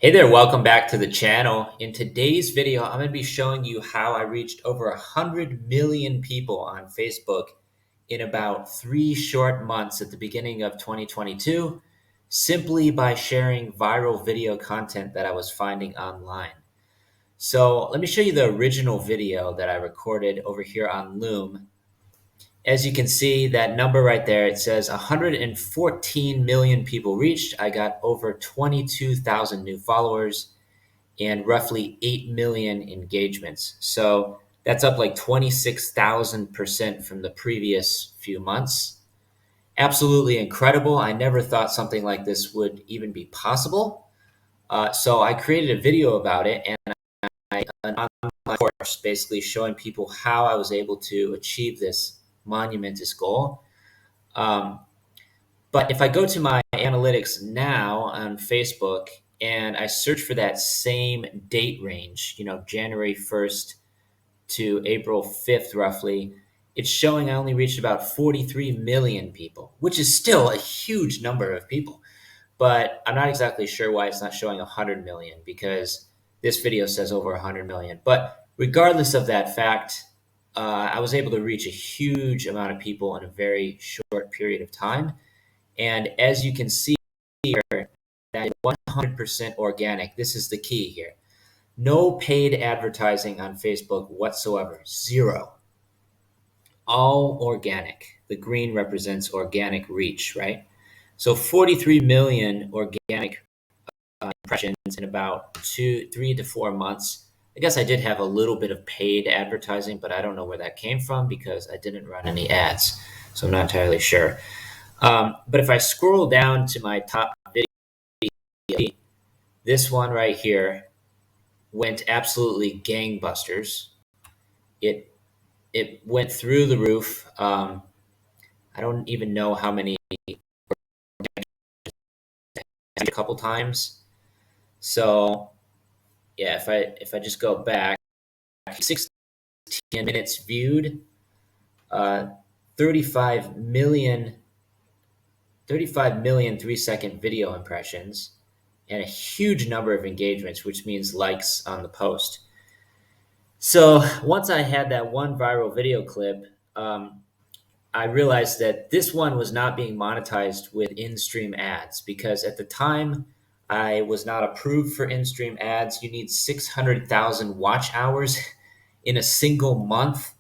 Hey there, welcome back to the channel. In today's video, I'm going to be showing you how I reached over 100 million people on Facebook in about 3 short months at the beginning of 2022, simply by sharing viral video content that I was finding online. So let me show you the original video that I recorded over here on Loom. As you can see, that number right there, it says 114 million people reached. I got over 22,000 new followers and roughly 8 million engagements. So that's up like 26,000% from the previous few months. Absolutely incredible. I never thought something like this would even be possible. So I created a video about it, and an online course basically showing people how I was able to achieve this monumentous goal. Um, but if I go to my analytics now on Facebook and I search for that same date range, January 1st to April 5th, roughly, it's showing I only reached about 43 million people, which is still a huge number of people. But I'm not exactly sure why it's not showing 100 million, because this video says over 100 million. But regardless of that fact, I was able to reach a huge amount of people in a very short period of time. And as you can see here, that 100% organic. This is the key here. No paid advertising on Facebook whatsoever. Zero. All organic. The green represents organic reach, right? So 43 million organic impressions in about 3 to 4 months. I guess I did have a little bit of paid advertising, but I don't know where that came from because I didn't run any ads. So I'm not entirely sure. But if I scroll down to my top video, this one right here went absolutely gangbusters. It went through the roof. I don't even know how many, a couple times. So yeah, if I just go back, 16 minutes viewed, uh, 35 million 3-second video impressions, and a huge number of engagements, which means likes on the post. So once I had that one viral video clip, I realized that this one was not being monetized with in-stream ads, because at the time I was not approved for in-stream ads. You need 600,000 watch hours in a single month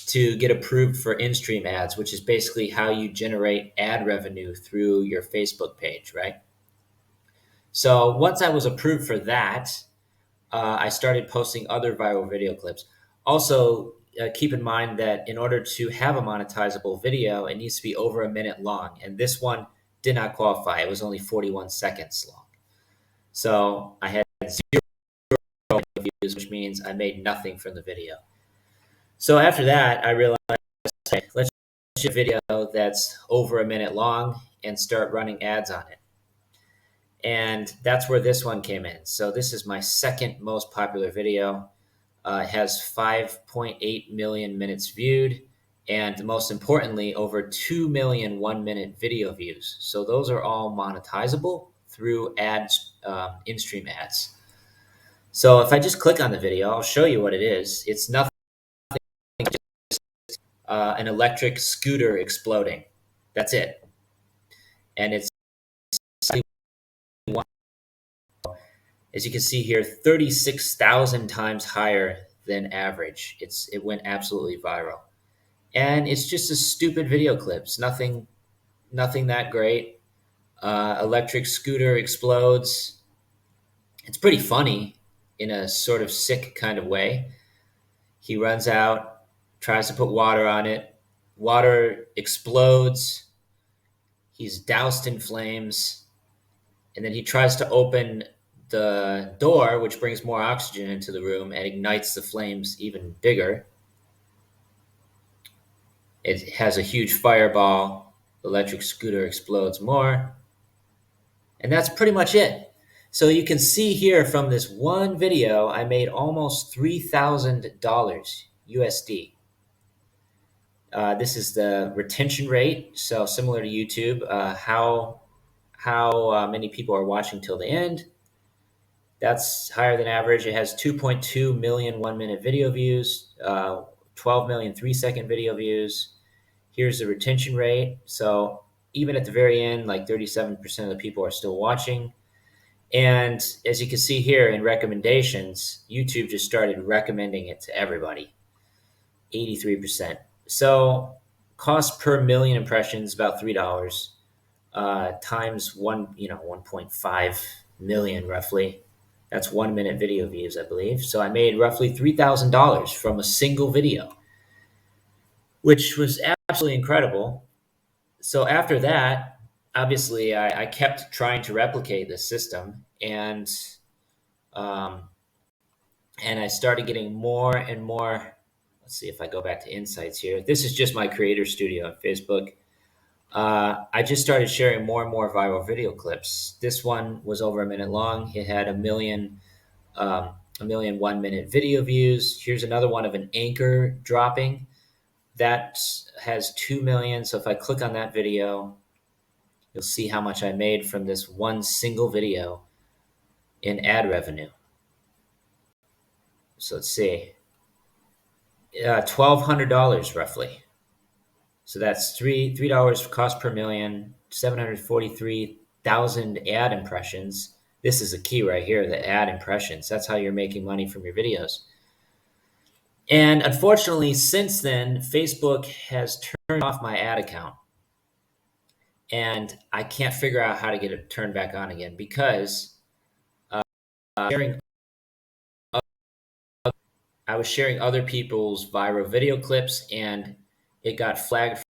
to get approved for in-stream ads, which is basically how you generate ad revenue through your Facebook page, right? So once I was approved for that, I started posting other viral video clips. Also, keep in mind that in order to have a monetizable video, it needs to be over a minute long. And this one did not qualify. It was only 41 seconds long. So I had 0 views, which means I made nothing from the video. So after that, I realized, hey, let's shoot a video that's over a minute long and start running ads on it. And that's where this one came in. So this is my second most popular video. It has 5.8 million minutes viewed, and most importantly, over 2 million 1-minute video views. So those are all monetizable through ads, in-stream ads. So if I just click on the video, I'll show you what it is. It's nothing, just an electric scooter exploding. That's it. And it's, as you can see here, 36,000 times higher than average. It went absolutely viral. And it's just a stupid video clip. It's nothing that great. Electric scooter explodes. It's pretty funny in a sort of sick kind of way. He runs out, tries to put water on it. Water explodes. He's doused in flames. And then he tries to open the door, which brings more oxygen into the room and ignites the flames even bigger. It has a huge fireball. The electric scooter explodes more. And that's pretty much it. So you can see here from this one video, I made almost $3,000 USD. This is the retention rate. So similar to YouTube, how many people are watching till the end. That's higher than average. It has 2.2 million 1-minute video views, 12 million 3-second video views. Here's the retention rate. So even at the very end, like 37% of the people are still watching. And as you can see here in recommendations, YouTube just started recommending it to everybody, 83%. So cost per million impressions, about $3, times 1.5 million roughly. That's 1-minute video views, I believe. So I made roughly $3,000 from a single video, which was absolutely incredible. So after that, obviously, I kept trying to replicate this system, um, and I started getting more and more. Let's see if I go back to insights here. This is just my creator studio on Facebook. I just started sharing more and more viral video clips. This one was over a minute long. It had a million 1-minute video views. Here's another one of an anchor dropping. That has 2 million. So if I click on that video, you'll see how much I made from this one single video in ad revenue. So let's see, $1,200 roughly. So that's $3 cost per million, 743,000 ad impressions. This is the key right here, the ad impressions. That's how you're making money from your videos. And unfortunately, since then, Facebook has turned off my ad account. And I can't figure out how to get it turned back on again because sharing I was sharing other people's viral video clips, and it got flagged.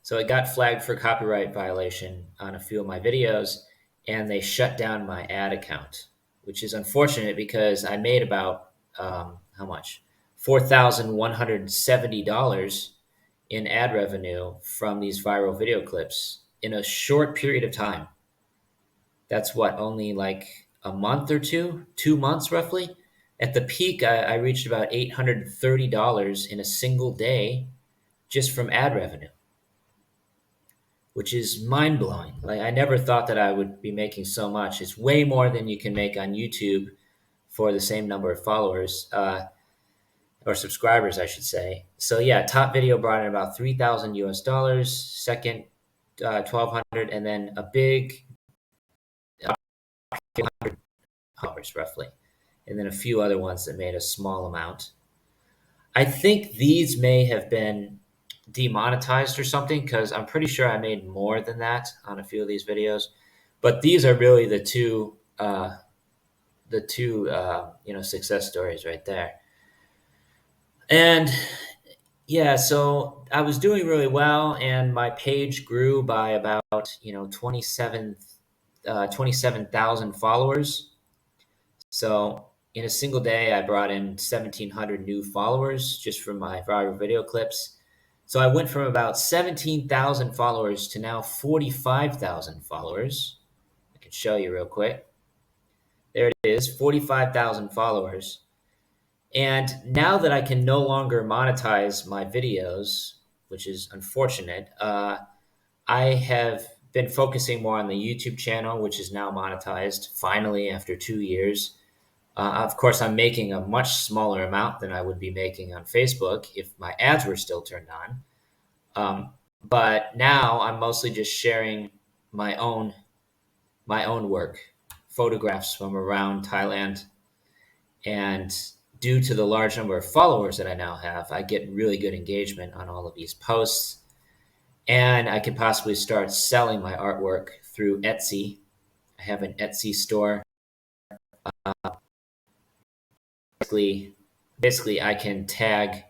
So it got flagged for copyright violation on a few of my videos, and they shut down my ad account, which is unfortunate because I made about how much? $4,170 in ad revenue from these viral video clips in a short period of time. That's what, only like a month or 2 months roughly. At the peak, I reached about $830 in a single day just from ad revenue, which is mind blowing. Like, I never thought that I would be making so much. It's way more than you can make on YouTube for the same number of followers, or subscribers, I should say. So yeah, top video brought in about 3,000 US dollars, second 1,200, and then a big $100 roughly, and then a few other ones that made a small amount. I think these may have been demonetized or something because I'm pretty sure I made more than that on a few of these videos. But these are really the two success stories right there. And yeah, so I was doing really well, and my page grew by about 27,000 followers. So in a single day, I brought in 1,700 new followers just from my viral video clips. So I went from about 17,000 followers to now 45,000 followers. I can show you real quick. There it is, 45,000 followers. And now that I can no longer monetize my videos, which is unfortunate, I have been focusing more on the YouTube channel, which is now monetized finally after 2 years. Of course, I'm making a much smaller amount than I would be making on Facebook if my ads were still turned on. But now I'm mostly just sharing my own work, photographs from around Thailand. And due to the large number of followers that I now have, I get really good engagement on all of these posts. And I could possibly start selling my artwork through Etsy. I have an Etsy store. Basically, I can tag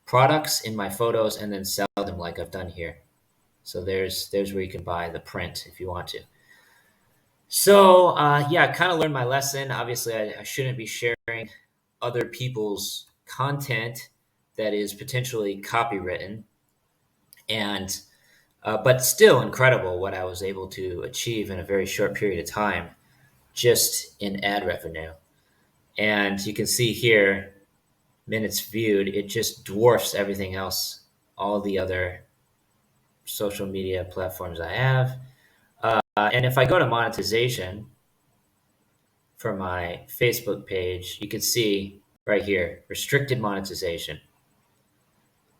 products in my photos and then sell them like I've done here. So there's where you can buy the print if you want to. So yeah, I kind of learned my lesson. Obviously, I shouldn't be sharing other people's content that is potentially copywritten, and but still incredible what I was able to achieve in a very short period of time just in ad revenue. And you can see here, minutes viewed, it just dwarfs everything else, all the other social media platforms I have. And if I go to monetization for my Facebook page, you can see right here, restricted monetization.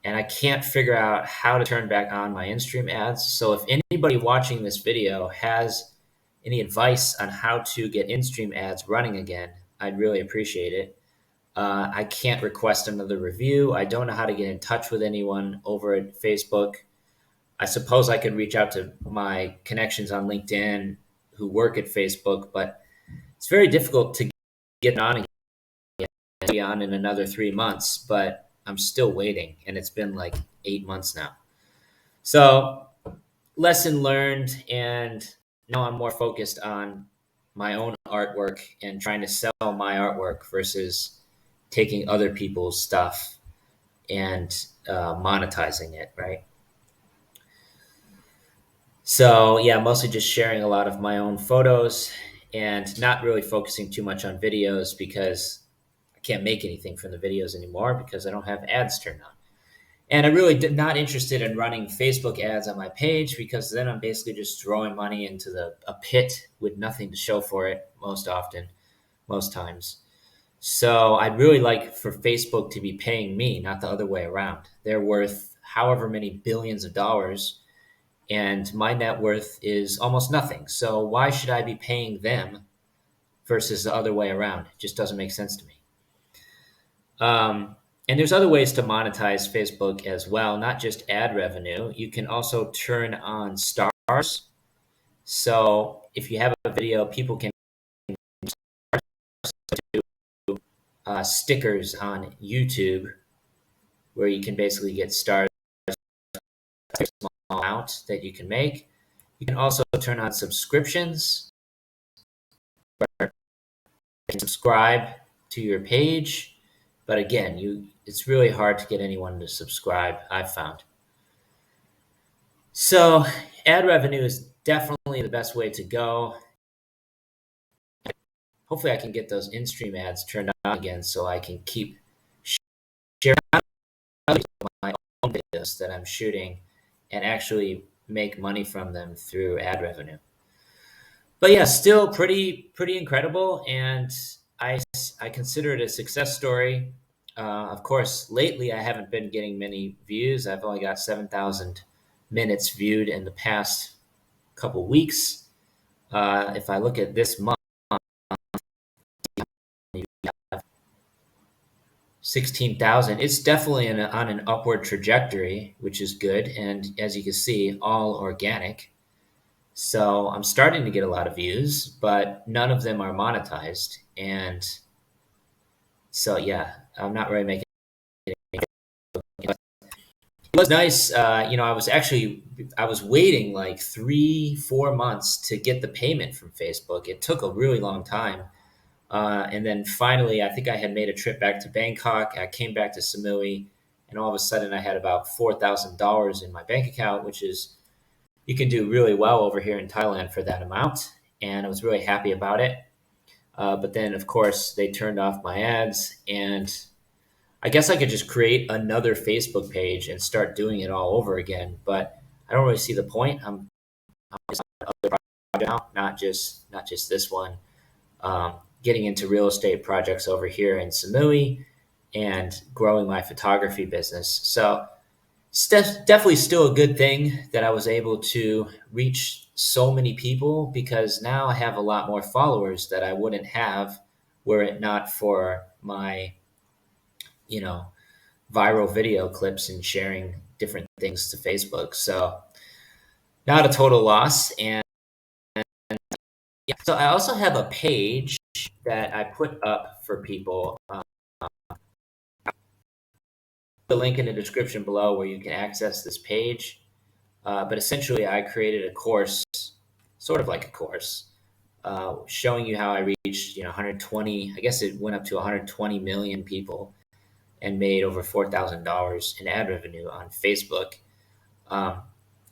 And I can't figure out how to turn back on my in-stream ads. So if anybody watching this video has any advice on how to get in-stream ads running again, I'd really appreciate it. I can't request another review. I don't know how to get in touch with anyone over at Facebook. I suppose I could reach out to my connections on LinkedIn who work at Facebook, but it's very difficult to get on again. Be on in another 3 months, but I'm still waiting, and it's been like 8 months now. So, lesson learned, and now I'm more focused on my own artwork and trying to sell my artwork versus taking other people's stuff and monetizing it, right? So, yeah, mostly just sharing a lot of my own photos and not really focusing too much on videos because I can't make anything from the videos anymore because I don't have ads turned on. And I really did not interested in running Facebook ads on my page because then I'm basically just throwing money into a pit with nothing to show for it most times. So I'd really like for Facebook to be paying me, not the other way around. They're worth however many billions of dollars, and my net worth is almost nothing. So why should I be paying them versus the other way around? It just doesn't make sense to me. And there's other ways to monetize Facebook as well, not just ad revenue. You can also turn on stars. So if you have a video, people can do stickers on YouTube where you can basically get stars, a small amount that you can make. You can also turn on subscriptions, where you can subscribe to your page. But again, it's really hard to get anyone to subscribe, I've found. So ad revenue is definitely the best way to go. Hopefully I can get those in-stream ads turned on again so I can keep sharing my own videos that I'm shooting and actually make money from them through ad revenue. But yeah, still pretty incredible, and I consider it a success story. Of course, lately I haven't been getting many views. I've only got 7,000 minutes viewed in the past couple weeks. If I look at this month, 16,000. It's definitely on an upward trajectory, which is good. And as you can see, all organic. So I'm starting to get a lot of views, but none of them are monetized. And so, yeah, I'm not really making it. It was nice. I was waiting like 3-4 months to get the payment from Facebook. It took a really long time. And then finally, I think I had made a trip back to Bangkok. I came back to Samui, and all of a sudden I had about $4,000 in my bank account, which is, you can do really well over here in Thailand for that amount. And I was really happy about it. But then, of course, they turned off my ads, and I guess I could just create another Facebook page and start doing it all over again. But I don't really see the point. I'm on other projects now, not just this one. Getting into real estate projects over here in Samui and growing my photography business. So it's definitely still a good thing that I was able to reach so many people, because now I have a lot more followers that I wouldn't have were it not for my, viral video clips and sharing different things to Facebook. So not a total loss. And yeah, so I also have a page that I put up for people. The link in the description below where you can access this page. But essentially, I created a course, sort of like a course, showing you how I reached, 120. I guess it went up to 120 million people and made over $4,000 in ad revenue on Facebook.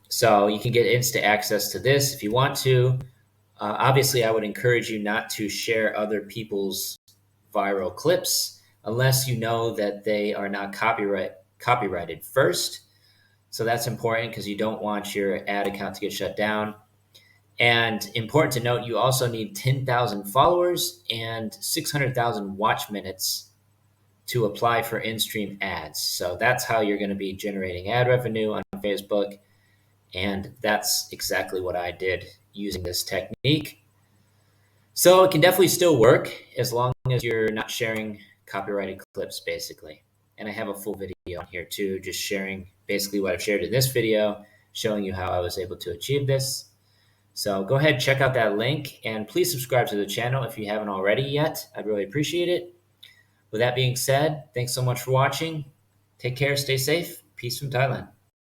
So you can get instant access to this if you want to. Obviously, I would encourage you not to share other people's viral clips unless you know that they are not copyrighted first. So that's important because you don't want your ad account to get shut down. And important to note, you also need 10,000 followers and 600,000 watch minutes to apply for in-stream ads. So that's how you're going to be generating ad revenue on Facebook. And that's exactly what I did using this technique. So it can definitely still work as long as you're not sharing copyrighted clips, basically. And I have a full video on here too, just sharing basically what I've shared in this video, showing you how I was able to achieve this. So go ahead, check out that link, and please subscribe to the channel if you haven't already yet. I'd really appreciate it. With that being said, thanks so much for watching. Take care, stay safe. Peace from Thailand.